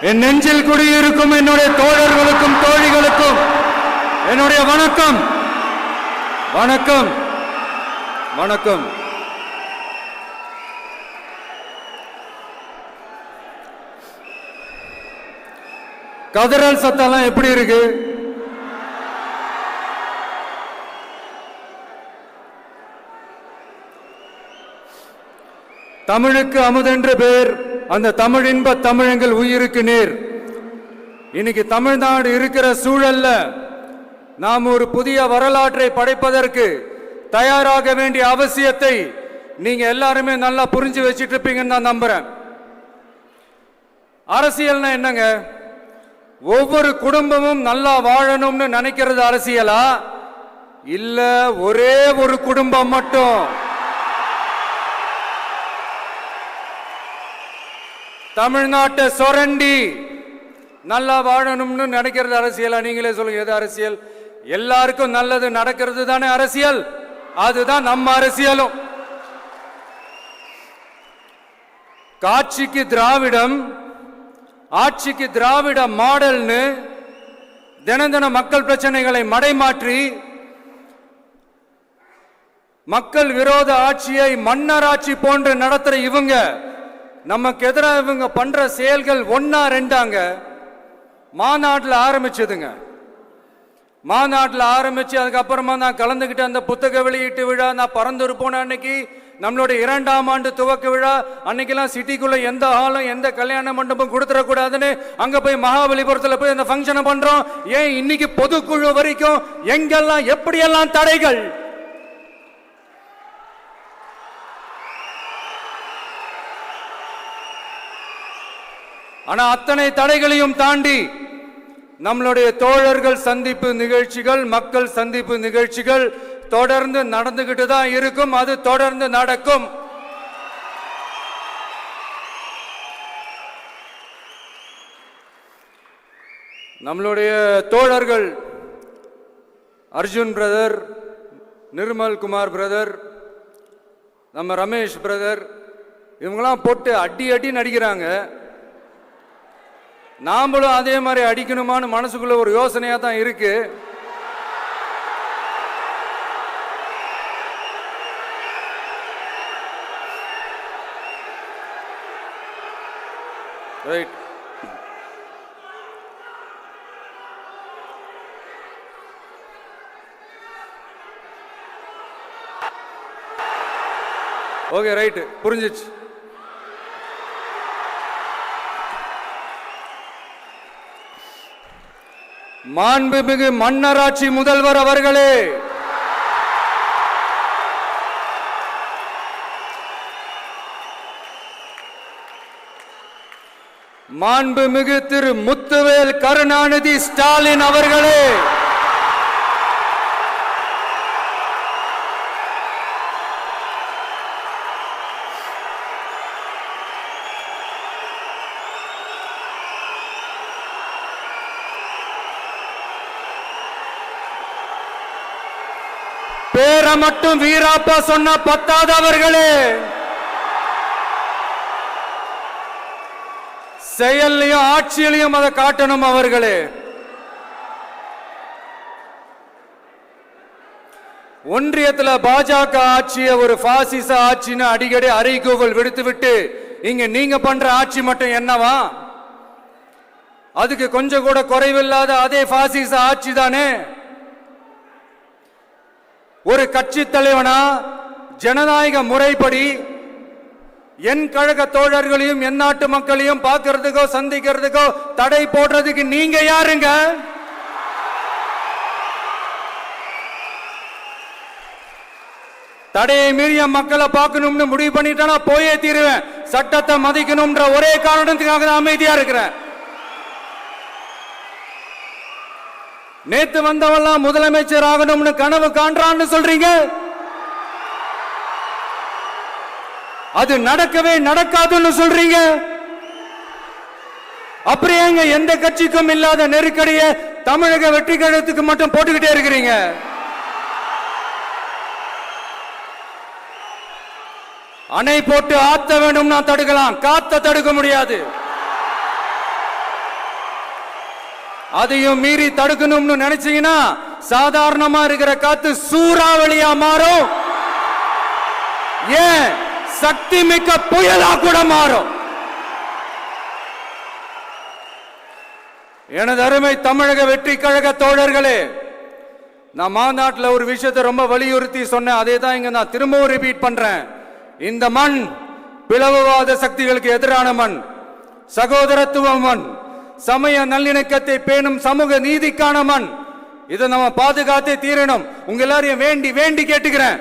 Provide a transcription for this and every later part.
என் நெஞ்சில் குடியிருக்கும் என்னுடைய தோழர்களுக்கும் தோழிகளுக்கும் என்னுடைய வணக்கம். வணக்கம் வணக்கம். கதறல் சத்தம்லாம் எப்படி இருக்கு? தமிழுக்கு அமுதென்று பேர், அந்த தமிழ் இன்ப தமிழங்கள் உயிருக்கு நேர். இன்னைக்கு தமிழ்நாடு இருக்கிற சூழல்ல நாம் ஒரு புதிய வரலாற்றை படைப்பதற்கு தயாராக வேண்டிய அவசியத்தை நீங்க எல்லாருமே நல்லா புரிஞ்சு வச்சிட்டு இருப்பீங்கன்னு நான் நம்புறேன். அரசியல்னா என்னங்க? ஒவ்வொரு குடும்பமும் நல்லா வாழணும்னு நினைக்கிறது அரசியலா? இல்ல ஒரே ஒரு குடும்பம் மட்டும் தமிழ்நாட்டை சுரண்டி நல்லா வாழணும்னு நினைக்கிறது அரசியலா? நீங்களே சொல்லுங்க, எது அரசியல்? எல்லாருக்கும் நல்லது நடக்கிறது தானே அரசியல். அதுதான் நம்ம அரசியலும். காட்சிக்கு திராவிடம், ஆட்சிக்கு திராவிட மாடல்னு தினம் தினம் மக்கள் பிரச்சனைகளை மடைமாற்றி மக்கள் விரோத ஆட்சியை மன்னராட்சி போன்று நடத்துற இவங்க, நமக்கு எதிராக இவங்க பண்ற செயல்கள் ஒன்னா ரெண்டாங்க. மாநாட்டில் ஆரம்பிச்சதுங்க. மாநாட்டில் ஆரம்பிச்சு அதுக்கப்புறமா நான் கலந்துகிட்ட அந்த புத்தக வெளியீட்டு விழா, நான் பறந்து போன அன்னைக்கு நம்மளுடைய 2ஆம் ஆண்டு துவக்க விழா அன்னைக்கெல்லாம் சிட்டிக்குள்ள எந்த ஹாலும் எந்த கல்யாண மண்டபம் கொடுத்துடக்கூடாதுன்னு அங்க போய் மகாபலிபுரத்தில் போய் அந்த ஃபங்க்ஷனை பண்றோம். ஏன் இன்னைக்கு பொதுக்குழு வரைக்கும் எங்கெல்லாம் எப்படியெல்லாம் தடைகள்? ஆனா அத்தனை தடைகளையும் தாண்டி நம்மளுடைய தோழர்கள் சந்திப்பு நிகழ்ச்சிகள், மக்கள் சந்திப்பு நிகழ்ச்சிகள் தொடர்ந்து நடந்துகிட்டு தான் இருக்கும். அது தொடர்ந்து நடக்கும். நம்மளுடைய தோழர்கள் அர்ஜுன் பிரதர், நிர்மல் குமார் பிரதர், நம்ம ரமேஷ் பிரதர், இவங்கெல்லாம் போட்டு அடி அடி நடிக்கிறாங்க. நாமளும் அதே மாதிரி அடிக்கணுமான்னு மனசுக்குள்ள ஒரு யோசனையா தான் இருக்கு. ரைட். ஓகே, ரைட், புரிஞ்சிச்சு. மாண்புமிகு மன்னராட்சி முதல்வர் அவர்களே, மாண்புமிகு திரு முத்துவேல் கருணாநிதி ஸ்டாலின் அவர்களே, பேரை மட்டும் வீராப்பா சொன்ன பத்தாதவர்களே, செயல்லையும் ஆட்சியிலையும் அதை காட்டணும் அவர்களே. ஒன்றியத்தில் பாஜக ஆட்சியை ஒரு பாசிச ஆட்சின்னு அடிக்கடி அறைகூவல் விடுத்துவிட்டு இங்க நீங்க பண்ற ஆட்சி மட்டும் என்னவா? அதுக்கு கொஞ்சம் கூட குறைவில்லாத அதே பாசிச ஆட்சி தானே. ஒரு கட்சி தலைவனா ஜனநாயக முறைப்படி என் கழக தோழர்களையும் என் நாட்டு மக்களையும் பார்க்கறதுக்கோ சந்திக்கிறதுக்கோ தடை போடுறதுக்கு நீங்க யாருங்க? தடையை மீறிய மக்களை பார்க்கணும்னு முடிவு பண்ணிட்டா போயே தீருவேன். சட்டத்தை மதிக்கணும்ன்ற ஒரே காரணத்துக்காக தான் அமைதியா இருக்கிறேன். நேத்து வந்தவெல்லாம் முதலமைச்சர் ஆகணும்னு கனவு காண்றான்னு சொல்றீங்க. அது நடக்கவே நடக்காதுன்னு சொல்றீங்க. அப்படியேங்க எந்த கட்சிக்கும் இல்லாத நெருக்கடியை தமிழக வெற்றி கழகத்துக்கு மட்டும் போட்டுக்கிட்டே இருக்கிறீங்க. அணை போட்டு ஆத்த வேணும்னா தடுக்கலாம், காத்த தடுக்க முடியாது. அதையும் மீறி தடுக்கணும்னு நினைச்சீங்கன்னா சாதாரணமா இருக்கிற காத்து சூறாவளியா மாறும், ஏன் சக்தி மிக்க புயலா கூட மாறும். எனது அருமை தமிழக வெற்றி கழக தோழர்களே, நான் மாநாட்டில் ஒரு விஷயத்தை ரொம்ப வலியுறுத்தி சொன்னேன். அதே தான் இங்க நான் திரும்பவும் ரிப்பீட் பண்றேன். இந்த மண் பிளவுவாத சக்திகளுக்கு எதிரான மண், சகோதரத்துவ மண், சமய நல்லிணக்கத்தை பேணும் சமூக நீதிக்கான மண். இதை நம்ம பாதுகாத்தே தீரணும். உங்க எல்லாரையும் வேண்டி வேண்டி கேட்டுக்கிறேன்.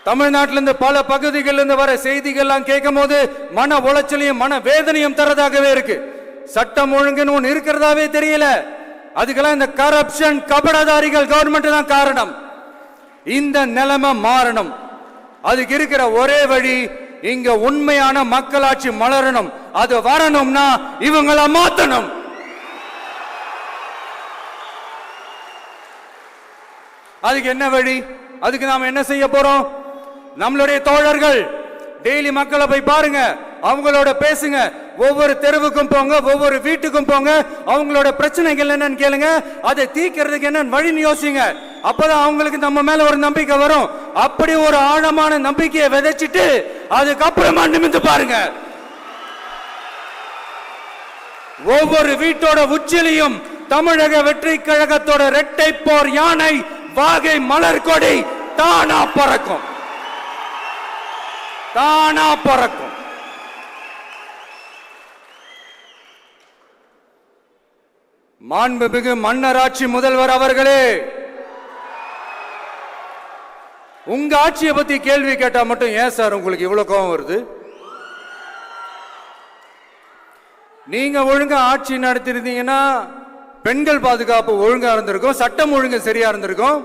தமிழ்நாட்டிலிருந்து பல பகுதிகளிலிருந்து வர செய்திகள்லாம் கேட்கும் போது மன உளைச்சலையும் மன வேதனையும் தரதாகவே இருக்கு. சட்டம் ஒழுங்குன்னு ஒன்று இருக்கிறதாவே தெரியல. அதுக்கெல்லாம் இந்த கரப்ஷன் கபடதாரிகள் கவர்மெண்ட் தான் காரணம். இந்த நிலைமை மாறணும். அதுக்கு இருக்கிற ஒரே வழி, இங்க உண்மையான மக்களாட்சி மலரணும். அது வரணும்னா இவங்கள மாத்தணும். அதுக்கு என்ன வழி? அதுக்கு நாம என்ன செய்ய போறோம்? நம்மளுடைய தோழர்கள் டெய்லி மக்களை போய் பாருங்க, அவங்களோட பேசுங்க, ஒவ்வொரு தெருவுக்கும் போங்க, ஒவ்வொரு வீட்டுக்கும் போங்க, அவங்களோட பிரச்சனைகள் என்னன்னு கேளுங்க, அதை தீர்க்கிறதுக்கு என்ன வழின்னு யோசிங்க. அப்பதான் அவங்களுக்கு நம்ம மேல ஒரு நம்பிக்கை வரும். அப்படி ஒரு ஆழமான நம்பிக்கையை விதைச்சிட்டு அதுக்கப்புறமா நிமிந்து பாருங்க. ஒவ்வொரு வீட்டோட உச்சிலையும் தமிழக வெற்றி கழகத்தோட இரட்டை போர் யானை வாகை மலர் கொடி தானா பறக்கும், தானா பறக்கும். மாண்புமிகு மன்னராட்சி முதல்வர் அவர்களே, உங்க ஆட்சியை பத்தி கேள்வி கேட்டா மட்டும் ஏன் சார் உங்களுக்கு இவ்வளவு கோபம் வருது? நீங்க ஒழுங்கா ஆட்சி நடத்திருந்தீங்கன்னா பெண்கள் பாதுகாப்பு ஒழுங்கா இருந்திருக்கும், சட்டம் ஒழுங்கு சரியா இருந்திருக்கும்.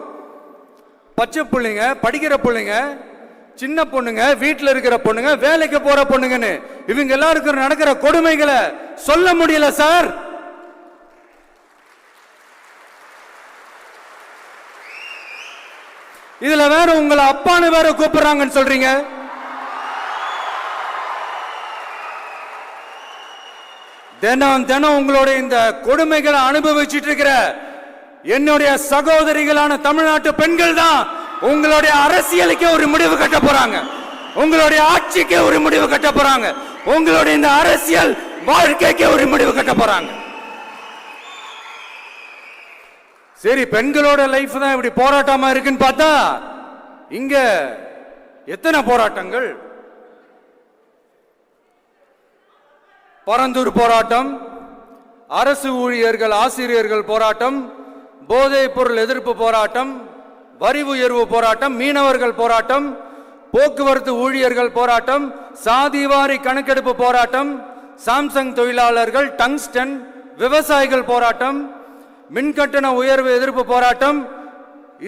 பச்சை பிள்ளைங்க, படிக்கிற பிள்ளைங்க, சின்ன பொண்ணுங்க, வீட்டில் இருக்கிற பொண்ணுங்க, வேலைக்கு போற பொண்ணுங்கன்னு இவங்க எல்லாருக்கும் நடக்கிற கொடுமைகளை சொல்ல முடியல சார். இதுல வேற உங்களை அப்பான்னு வேற கூப்பிடுறாங்கன்னு சொல்றீங்க. தினம் தினம் உங்களுடைய இந்த கொடுமைகளை அனுபவிச்சுட்டு இருக்கிற என்னுடைய சகோதரிகளான தமிழ்நாட்டு பெண்கள் தான் உங்களுடைய அரசியலுக்கு ஒரு முடிவு கட்ட போறாங்க, உங்களுடைய ஆட்சிக்கு ஒரு முடிவு கட்ட போறாங்க, உங்களுடைய இந்த அரசியல் வாழ்க்கைக்கு ஒரு முடிவு கட்ட போறாங்க. சரி, பெண்களோட லைஃப் தான் இப்படி போராட்டமா இருக்குன்னு பார்த்தா இங்க எத்தனை போராட்டங்கள்? பரந்தூர் போராட்டம், அரசு ஊழியர்கள் ஆசிரியர்கள் போராட்டம், போதைப் பொருள் எதிர்ப்பு போராட்டம், வரி உயர்வு போராட்டம், மீனவர்கள் போராட்டம், போக்குவரத்து ஊழியர்கள் போராட்டம், சாதிவாரி கணக்கெடுப்பு போராட்டம், சாம்சங் தொழிலாளர்கள், டங்ஸ்டன், விவசாயிகள் போராட்டம், மின்கட்டண உயர்வு எதிர்ப்பு போராட்டம்,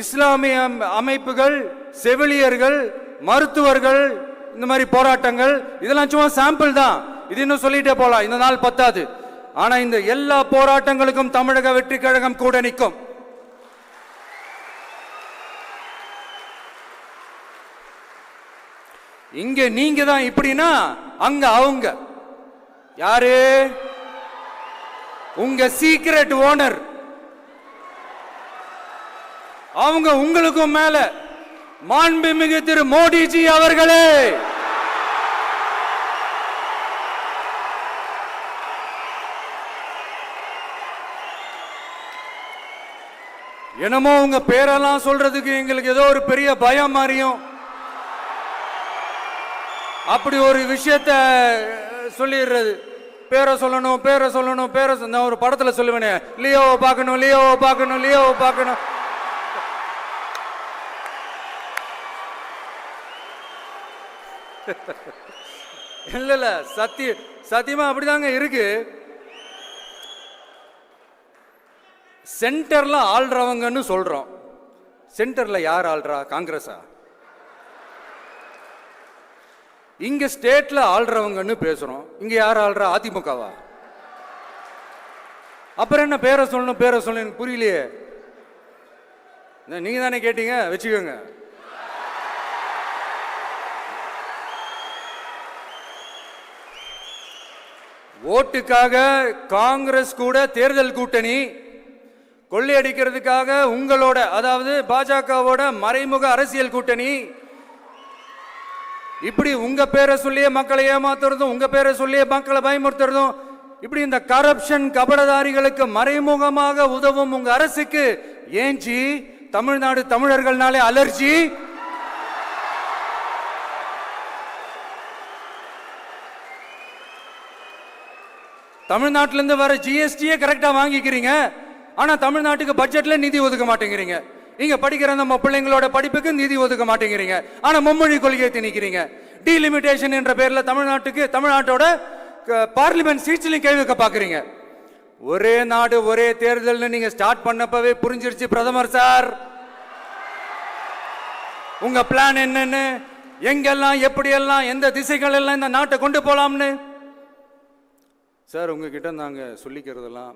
இஸ்லாமிய அமைப்புகள், செவிலியர்கள், மருத்துவர்கள், இந்த மாதிரி போராட்டங்கள். இதெல்லாம் சும்மா சாம்பிள் தான். இது இன்னும் சொல்லிட்டே போலாம், இந்த நாள் பத்தாது. ஆனா இந்த எல்லா போராட்டங்களுக்கும் தமிழக வெற்றி கழகம் கூட நிற்கும். இங்க நீங்க தான் இப்படின்னா அங்க அவங்க யாரு? உங்க சீக்ரெட் ஓனர். அவங்க உங்களுக்கும் மேல மாண்புமிகு திரு மோடிஜி அவர்களே, என்னமோ உங்க பேரெல்லாம் சொல்றதுக்கு எங்களுக்கு ஏதோ ஒரு பெரிய பயம் மாறியும் அப்படி ஒரு விஷயத்த சொல்லிடுறது. பேரை சொல்லணும், பேரை சொல்லணும், பேரை நான் ஒரு படத்துல சொல்லுவேனே, லியோவை பார்க்கணும், லியோவை பார்க்கணும், லியோவை பார்க்கணும். இல்ல இல்ல, சத்தியமா அப்படிதாங்க இருக்கு. சென்டர்ல ஆள்றவங்கன்னு சொல்றோம். சென்டர்ல யார் ஆள்றா? காங்கிரஸா? இங்க ஸ்டேட்ல ஆள்றவங்கன்னு பேசுறோம். இங்க யார் ஆள்றா? அதிமுகவா? அப்புறம் என்ன பேரை சொல்லணும், பேரை சொல்லணும்? எனக்கு புரியலையே. நீங்க தானே கேட்டீங்க, வச்சுக்கோங்க. ஓட்டுக்காக காங்கிரஸ் கூட தேர்தல் கூட்டணி, கொள்ளையடிக்கிறதுக்காக உங்களோட அதாவது பாஜகவோட மறைமுக அரசியல் கூட்டணி, இப்படி உங்க பேரை சொல்லியே மக்களை ஏமாத்துறதும் உங்க பேரை சொல்லியே மக்களை பயமுறுத்துறதும், இப்படி இந்த கரப்ஷன் கபடதாரிகளுக்கு மறைமுகமாக உதவும் உங்க அரசுக்கு ஏஞ்சி தமிழ்நாடு தமிழர்கள்னாலே அலர்ஜி. தமிழ்நாட்டிலிருந்து வர ஜிஎஸ்டியே கரெக்டா வாங்கிக்கிறீங்க, ஆனா தமிழ்நாட்டுக்கு பட்ஜெட்ல நிதி ஒதுக்க மாட்டேங்கிறீங்க. இங்க படிக்கிற நம்ம பிள்ளைங்களோட படிப்புக்கு நிதி ஒதுக்க மாட்டேங்கிறீங்க, ஆனா மும்மொழி கொள்கையை திணிக்கிறீங்க. டீலிமிட்டேஷன் என்ற பேர்ல தமிழ்நாட்டோட பார்லிமெண்ட் சீட்ஸ்லயும் கை வைக்க பாக்குறீங்க. ஒரே நாடு ஒரே தேர்தல் நீங்க ஸ்டார்ட் பண்ணப்பவே புரிஞ்சிருச்சு பிரதமர் சார் உங்க பிளான் என்னன்னு, எங்கெல்லாம் எப்படியெல்லாம் எந்த திசைகள் எல்லாம் இந்த நாட்டை கொண்டு போலாம்னு. சார் உங்ககிட்ட நாங்க சொல்லிக்கிறதெல்லாம்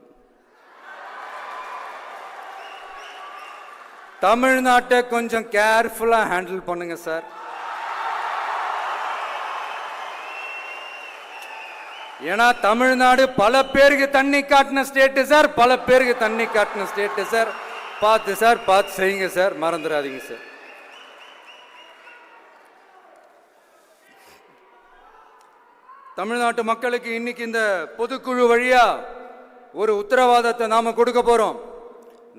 தமிழ்நாட்டை கொஞ்சம் கேர்ஃபுல்லா ஹேண்டில் பண்ணுங்க சார். ஏன்னா தமிழ்நாடு பல பேருக்கு தண்ணி காட்டின ஸ்டேட் சார், பல பேருக்கு தண்ணி காட்டின ஸ்டேட் சார். பார்த்து சார், பார்த்து செய்யுங்க சார், மறந்துடாதீங்க சார். தமிழ்நாட்டு மக்களுக்கு இன்னைக்கு இந்த பொதுக்குழு வழியா ஒரு உத்தரவாதத்தை நாம கொடுக்க போறோம்.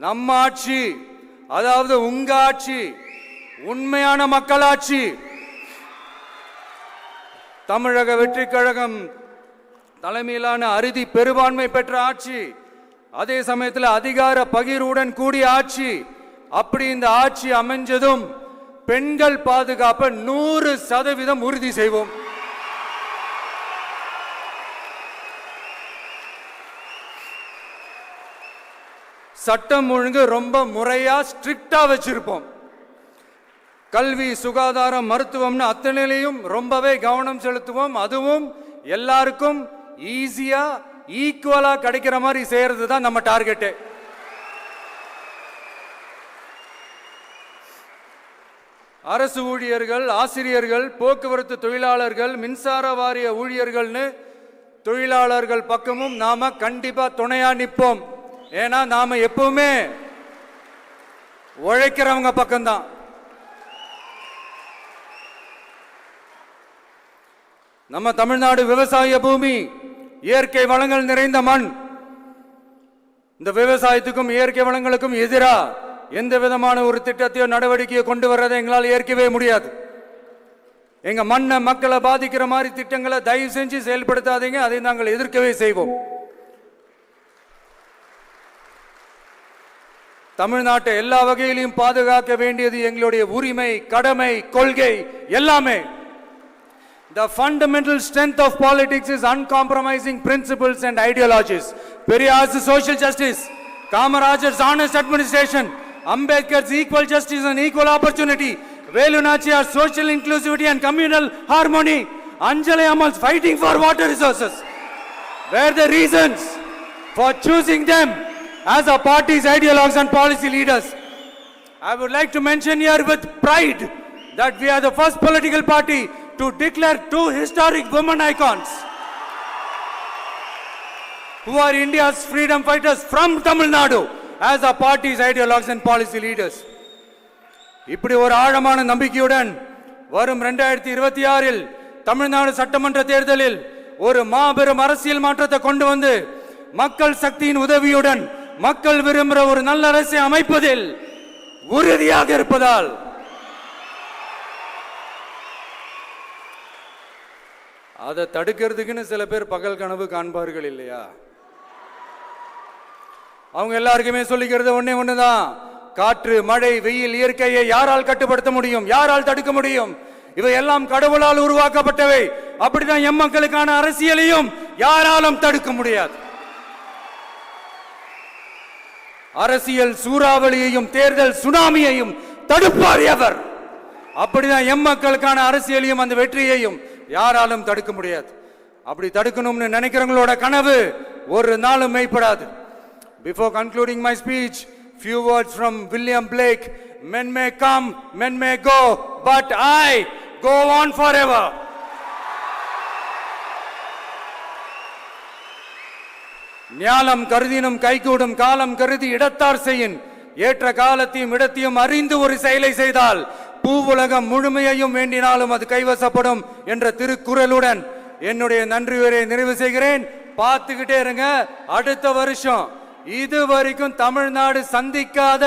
நம்ம ஆட்சி, அதாவது உங்க ஆட்சி, உண்மையான மக்களாட்சி, தமிழக வெற்றி கழகம் தலைமையிலான அறுதி பெரும்பான்மை பெற்ற ஆட்சி, அதே சமயத்தில் அதிகார பகிர்வுடன் கூடிய ஆட்சி. அப்படி இந்த ஆட்சி அமைஞ்சதும் பெண்கள் பாதுகாப்பை 100% உறுதி செய்வோம். சட்டம் ஒழுங்கு ரொம்ப முறையா ஸ்ட்ரிக்டா வச்சிருப்போம். கல்வி, சுகாதாரம், மருத்துவம்னு அத்தனையிலையும் ரொம்பவே கவனம் செலுத்துவோம். அதுவும் எல்லாருக்கும் ஈஸியா ஈக்குவலா கிடைக்கிற மாதிரி செய்யறது தான் நம்ம டார்கெட். அரசு ஊழியர்கள், ஆசிரியர்கள், போக்குவரத்து தொழிலாளர்கள், மின்சார வாரிய ஊழியர்கள்னு தொழிலாளர்கள் பக்கமும் நாம கண்டிப்பா துணையா நிற்போம். ஏன்னா நாம எப்பவுமே உழைக்கிறவங்க பக்கம்தான். நம்ம தமிழ்நாடு விவசாய பூமி, இயற்கை வளங்கள் நிறைந்த மண். இந்த விவசாயத்துக்கும் இயற்கை வளங்களுக்கும் எதிரா எந்த விதமான ஒரு திட்டத்தையோ நடவடிக்கையோ கொண்டு வர்றதை எங்களால் ஏற்கவே முடியாது. எங்க மண்ணை மக்களை பாதிக்கிற மாதிரி திட்டங்களை தயவு செஞ்சு செயல்படுத்தாதீங்க, அதை நாங்கள் எதிர்க்கவே செய்வோம். தமிழ்நாட்டை எல்லா வகையிலும் பாதுகாக்க வேண்டியது எங்களுடைய உரிமை, கடமை, கொள்கை எல்லாமே. The fundamental strength of politics is uncompromising principles and ideologies. Periyar's social justice, Kamaraj's honest administration, Ambedkar's equal justice and equal opportunity, Velu Nachiyar's social inclusivity and communal harmony, Anjali Ammal's fighting for water resources were the reasons for choosing them as our party's ideologues and policy leaders. I would like to mention here with pride that we are the first political party to declare 2 historic women icons who are India's freedom fighters from Tamil Nadu as our party's ideologues and policy leaders. இப்படி ஒரு ஆழமான நம்பிக்கையுடன் வரும் 2026 தமிழ்நாடு சட்டமன்ற தேர்தலில் ஒரு மாபெரும் அரசியல் மாற்றத்தை கொண்டு வந்து மக்கள் சக்தியின் உதவியுடன் மக்கள் விரும்புகிற ஒரு நல்ல அரசை அமைப்பதில் உறுதியாக இருப்பதால் அதை தடுக்கிறதுக்குன்னு சில பேர் பகல் கனவு காண்பார்கள் இல்லையா? அவங்க எல்லாருக்குமே சொல்லிக்கிறது ஒண்ணுதான், காற்று, மழை, வெயில், இயற்கையை யாரால் கட்டுப்படுத்த முடியும்? யாரால் தடுக்க முடியும்? இவை எல்லாம் கடவுளால் உருவாக்கப்பட்டவை. அப்படிதான் எம் மக்களுக்கான அரசியலையும் யாராலும் தடுக்க முடியாது. அரசியல் சூறாவளியையும் தேர்தல் சுனாமியையும் தடுப்பார் எவர். அப்படிதான் எம் மக்களுக்கான அரசியலையும் அந்த வெற்றியையும் யாராலும் தடுக்க முடியாது. அப்படி தடுக்கணும்னு நினைக்கிறவங்களோட கனவு ஒரு நாளும் மெய்ப்படாது. Before concluding my speech, few words from William Blake. Men may come, men may go, but I go on forever. ஞாலம் கருதினும் கைகூடும் காலம் கருதி இடத்தார் செய்யின் ஏற்ற காலத்தையும் இடத்தையும் அறிந்து ஒரு செயலை செய்தால் பூவுலகம் முழுமையையும் வேண்டினாலும் அது கைவசப்படும் என்ற திருக்குறளுடன் என்னுடைய நன்றி உரையை நிறைவு செய்கிறேன். பார்த்துக்கிட்டே இருங்க. அடுத்த வருஷம் இதுவரைக்கும் தமிழ்நாடு சந்திக்காத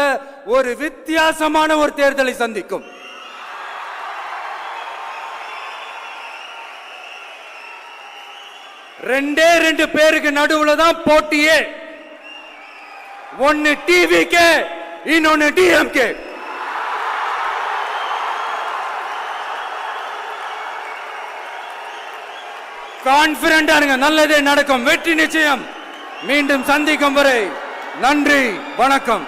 ஒரு வித்தியாசமான ஒரு தேர்தலை சந்திக்கும். ரெண்டே ரெண்டு பேருக்கு நடுவுல தான் போட்டியே. ஒன்னு டிவிகே, இன்னொன்னு டிஎம்கே. கான்பிடண்டா இருங்க, நல்லதே நடக்கும், வெற்றி நிச்சயம். மீண்டும் சந்திக்கும் வரை நன்றி, வணக்கம்.